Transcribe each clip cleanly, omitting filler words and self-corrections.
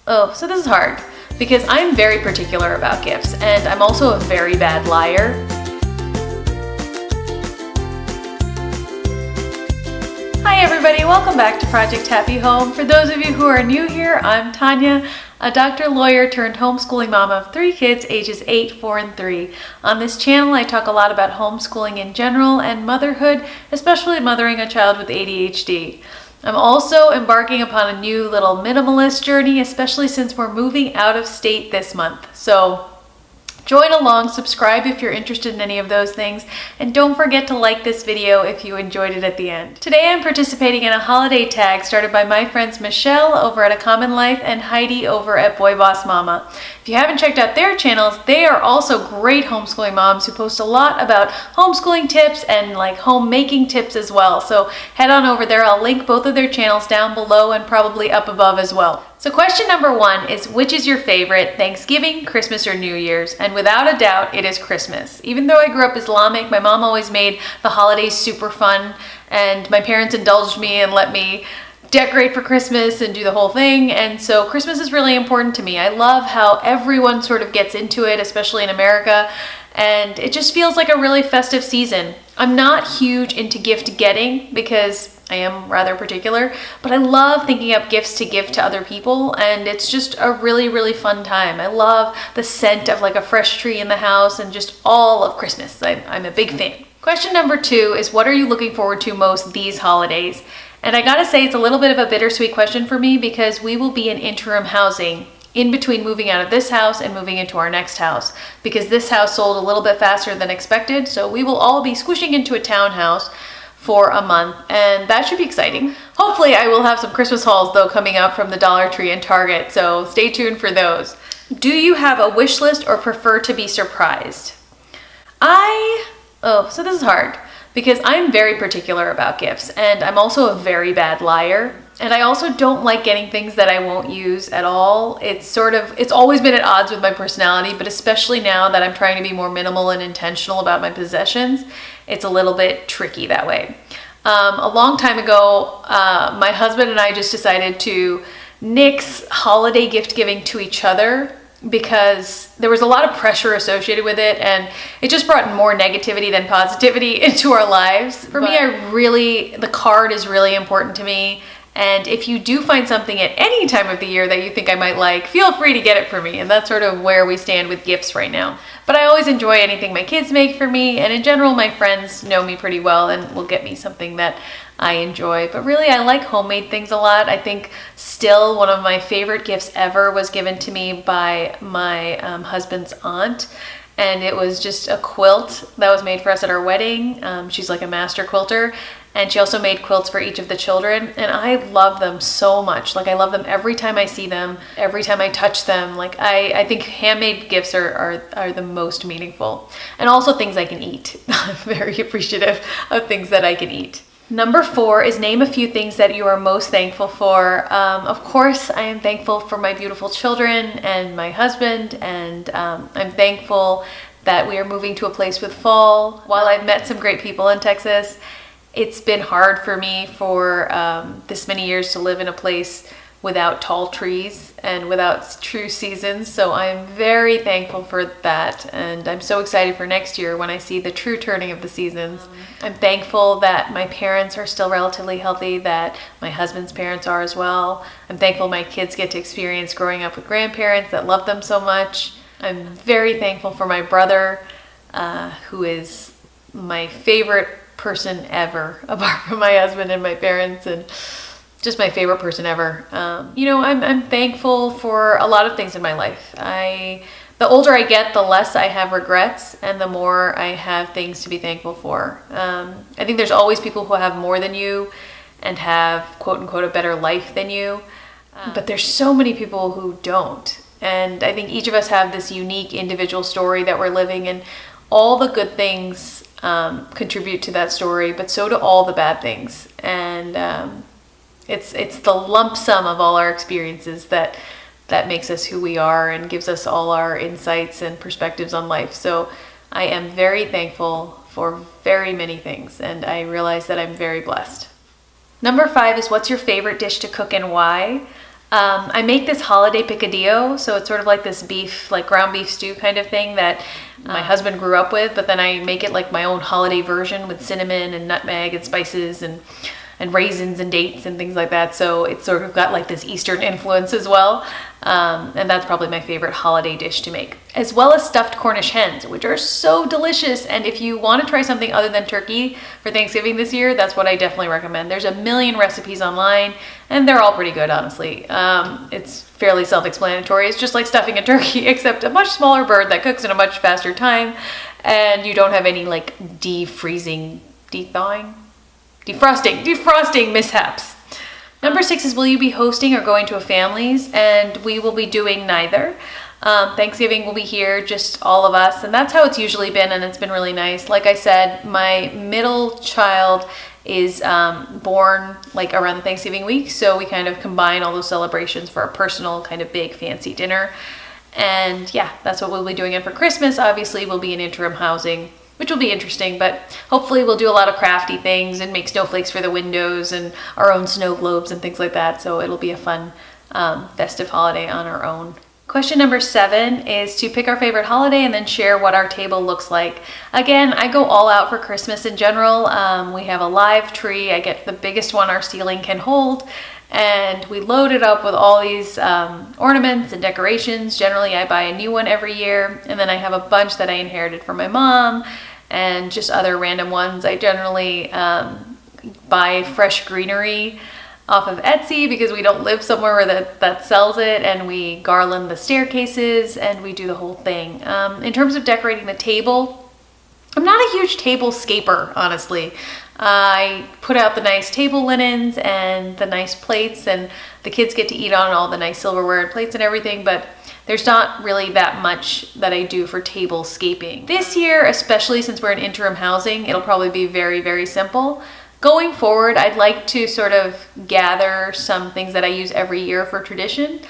Oh, so this is hard because I'm very particular about gifts and I'm also a very bad liar. Hi everybody, welcome back to Project Happy Home. For those of you who are new here, I'm Tanya, a doctor, lawyer turned homeschooling mom of 3 kids ages 8, 4, and 3. On this channel, I talk a lot about homeschooling in general and motherhood, especially mothering a child with ADHD. I'm also embarking upon a new little minimalist journey, especially since we're moving out of state this month. So join along, subscribe if you're interested in any of those things, and don't forget to like this video if you enjoyed it at the end. Today I'm participating in a holiday tag started by my friends Michelle over at A Common Life and Heidi over at Boy Boss Mama. If you haven't checked out their channels, they are also great homeschooling moms who post a lot about homeschooling tips and like homemaking tips as well. So head on over there. I'll link both of their channels down below and probably up above as well. So question number 1 is, which is your favorite, Thanksgiving, Christmas, or New Year's? And without a doubt, it is Christmas. Even though I grew up Islamic, my mom always made the holidays super fun, and my parents indulged me and let me decorate for Christmas and do the whole thing. And so Christmas is really important to me. I love how everyone sort of gets into it, especially in America, and it just feels like a really festive season. I'm not huge into gift getting because I am rather particular, but I love thinking up gifts to give to other people, and it's just a really, really fun time. I love the scent of like a fresh tree in the house and just all of Christmas. I'm a big fan. Question number 2 is, what are you looking forward to most these holidays? And I gotta say, it's a little bit of a bittersweet question for me because we will be in interim housing in between moving out of this house and moving into our next house, because this house sold a little bit faster than expected. So we will all be squishing into a townhouse for a month, and that should be exciting. Hopefully I will have some Christmas hauls though coming up from the Dollar Tree and Target, so stay tuned for those. Do you have a wish list or prefer to be surprised? So this is hard because I'm very particular about gifts and I'm also a very bad liar. And I also don't like getting things that I won't use at all. It's always been at odds with my personality, but especially now that I'm trying to be more minimal and intentional about my possessions, it's a little bit tricky that way. A long time ago, my husband and I just decided to nix holiday gift giving to each other because there was a lot of pressure associated with it, and it just brought more negativity than positivity into our lives. For me, the card is really important to me. And if you do find something at any time of the year that you think I might like, feel free to get it for me. And that's sort of where we stand with gifts right now. But I always enjoy anything my kids make for me. And in general, my friends know me pretty well and will get me something that I enjoy. But really, I like homemade things a lot. I think still one of my favorite gifts ever was given to me by my husband's aunt. And it was just a quilt that was made for us at our wedding. She's like a master quilter. And she also made quilts for each of the children. And I love them so much. Like, I love them every time I see them, every time I touch them. Like, I think handmade gifts are the most meaningful. And also things I can eat. I'm very appreciative of things that I can eat. Number 4 is, name a few things that you are most thankful for. Of course, I am thankful for my beautiful children and my husband. And I'm thankful that we are moving to a place with fall. While I've met some great people in Texas, it's been hard for me for this many years to live in a place without tall trees and without true seasons. So I'm very thankful for that. And I'm so excited for next year when I see the true turning of the seasons. I'm thankful that my parents are still relatively healthy, that my husband's parents are as well. I'm thankful my kids get to experience growing up with grandparents that love them so much. I'm very thankful for my brother, who is my favorite person ever, apart from my husband and my parents, and just my favorite person ever. I'm thankful for a lot of things in my life. The older I get, the less I have regrets and the more I have things to be thankful for. I think there's always people who have more than you and have quote unquote a better life than you, but there's so many people who don't. And I think each of us have this unique individual story that we're living, and all the good things contribute to that story, but so do all the bad things. And it's the lump sum of all our experiences that makes us who we are and gives us all our insights and perspectives on life. So I am very thankful for very many things, and I realize that I'm very blessed. Number 5 is, what's your favorite dish to cook and why? I make this holiday picadillo, so it's sort of like this beef, like ground beef stew kind of thing that my husband grew up with, but then I make it like my own holiday version with cinnamon and nutmeg and spices and raisins and dates and things like that. So it's sort of got like this Eastern influence as well. And that's probably my favorite holiday dish to make. As well as stuffed Cornish hens, which are so delicious. And if you want to try something other than turkey for Thanksgiving this year, that's what I definitely recommend. There's a million recipes online and they're all pretty good, honestly. It's fairly self-explanatory. It's just like stuffing a turkey, except a much smaller bird that cooks in a much faster time. And you don't have any like defrosting mishaps. Number 6 is, will you be hosting or going to a family's? And we will be doing neither. Thanksgiving will be here, just all of us, and that's how it's usually been, and it's been really nice. Like I said, my middle child is born like around the Thanksgiving week, so we kind of combine all those celebrations for a personal kind of big fancy dinner. And yeah, that's what we'll be doing. And for Christmas, obviously, we'll be in interim housing, which will be interesting, but hopefully we'll do a lot of crafty things and make snowflakes for the windows and our own snow globes and things like that. So it'll be a fun festive holiday on our own. Question number 7 is to pick our favorite holiday and then share what our table looks like. Again, I go all out for Christmas in general. We have a live tree. I get the biggest one our ceiling can hold, and we load it up with all these ornaments and decorations. Generally, I buy a new one every year, and then I have a bunch that I inherited from my mom and just other random ones. I generally buy fresh greenery off of Etsy because we don't live somewhere where that sells it, and we garland the staircases and we do the whole thing. In terms of decorating the table, I'm not a huge table scaper, honestly. I put out the nice table linens and the nice plates, and the kids get to eat on all the nice silverware and plates and everything, but there's not really that much that I do for table scaping. This year, especially since we're in interim housing, it'll probably be very, very simple. Going forward, I'd like to sort of gather some things that I use every year for tradition,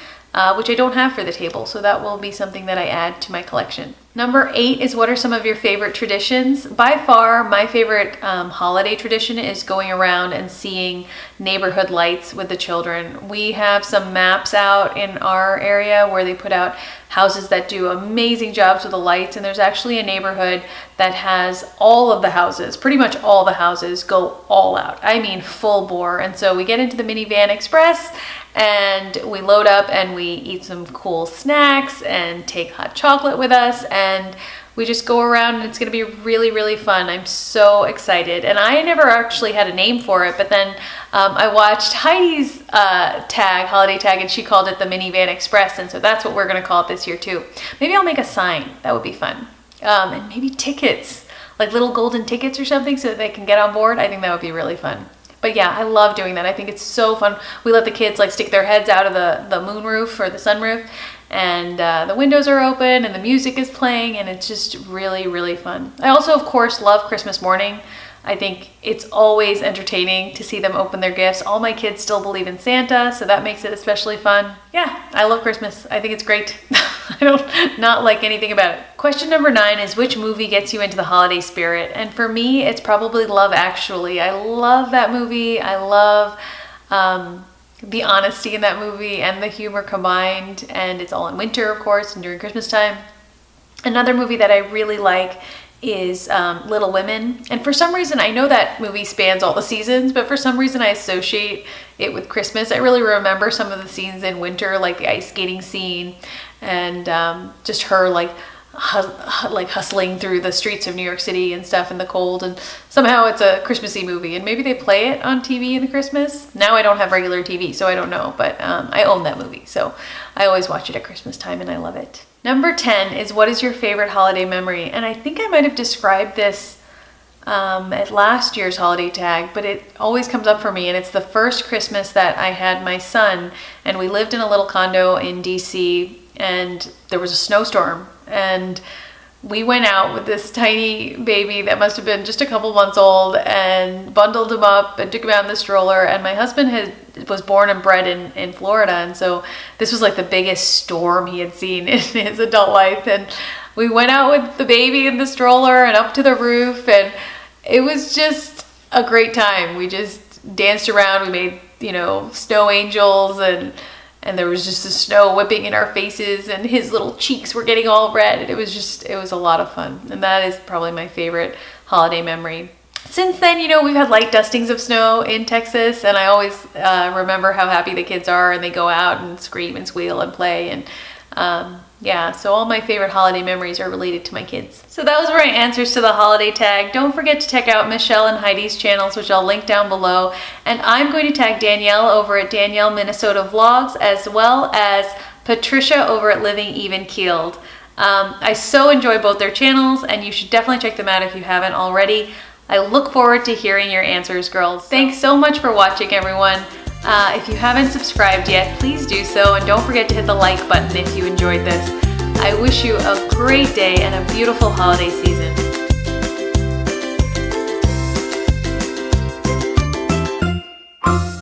which I don't have for the table, so that will be something that I add to my collection. Number 8 is, what are some of your favorite traditions? By far, my favorite holiday tradition is going around and seeing neighborhood lights with the children. We have some maps out in our area where they put out houses that do amazing jobs with the lights, and there's actually a neighborhood that has all of the houses, pretty much all the houses, go all out. I mean full bore. And so we get into the minivan express and we load up and we eat some cool snacks and take hot chocolate with us, and we just go around, and it's going to be really, really fun. I'm so excited. And I never actually had a name for it, but then I watched Heidi's holiday tag, and she called it the Minivan Express, and so that's what we're going to call it this year too. Maybe I'll make a sign. That would be fun. And maybe tickets, like little golden tickets or something, so that they can get on board. I think that would be really fun. But yeah, I love doing that. I think it's so fun. We let the kids like stick their heads out of the moonroof or the sunroof, and the windows are open and the music is playing, and it's just really, really fun. I also, of course, love Christmas morning. I think it's always entertaining to see them open their gifts. All my kids still believe in Santa, so that makes it especially fun. Yeah, I love Christmas. I think it's great. I don't not like anything about it. Question number 9 is, which movie gets you into the holiday spirit? And for me, it's probably Love Actually. I love that movie. I love the honesty in that movie and the humor combined, and it's all in winter, of course, and during Christmas time. Another movie that I really like is Little Women, and for some reason, I know that movie spans all the seasons, but for some reason I associate it with Christmas. I really remember some of the scenes in winter, like the ice skating scene, and just her like hustling through the streets of New York City and stuff in the cold, and somehow it's a Christmassy movie, and maybe they play it on TV in the Christmas. Now I don't have regular TV, so I don't know, but I own that movie, so I always watch it at Christmas time, and I love it. Number 10 is, what is your favorite holiday memory? And I think I might have described this at last year's holiday tag, but it always comes up for me, and it's the first Christmas that I had my son, and we lived in a little condo in DC, and there was a snowstorm, and we went out with this tiny baby that must have been just a couple months old, and bundled him up and took him out in the stroller. And my husband was born and bred in Florida, and so this was like the biggest storm he had seen in his adult life. And we went out with the baby in the stroller and up to the roof, and it was just a great time. We just danced around. We made, snow angels, and and there was just the snow whipping in our faces, and his little cheeks were getting all red. And it was a lot of fun. And that is probably my favorite holiday memory. Since then, you know, we've had light dustings of snow in Texas, and I always remember how happy the kids are, and they go out and scream and squeal and play. And yeah, so all my favorite holiday memories are related to my kids. So that was my answers to the holiday tag. Don't forget to check out Michelle and Heidi's channels, which I'll link down below. And I'm going to tag Danielle over at Danielle Minnesota Vlogs, as well as Patricia over at Living Even Keeled. I so enjoy both their channels, and you should definitely check them out if you haven't already. I look forward to hearing your answers, girls. Thanks so much for watching, everyone. If you haven't subscribed yet, please do so, and don't forget to hit the like button if you enjoyed this. I wish you a great day and a beautiful holiday season.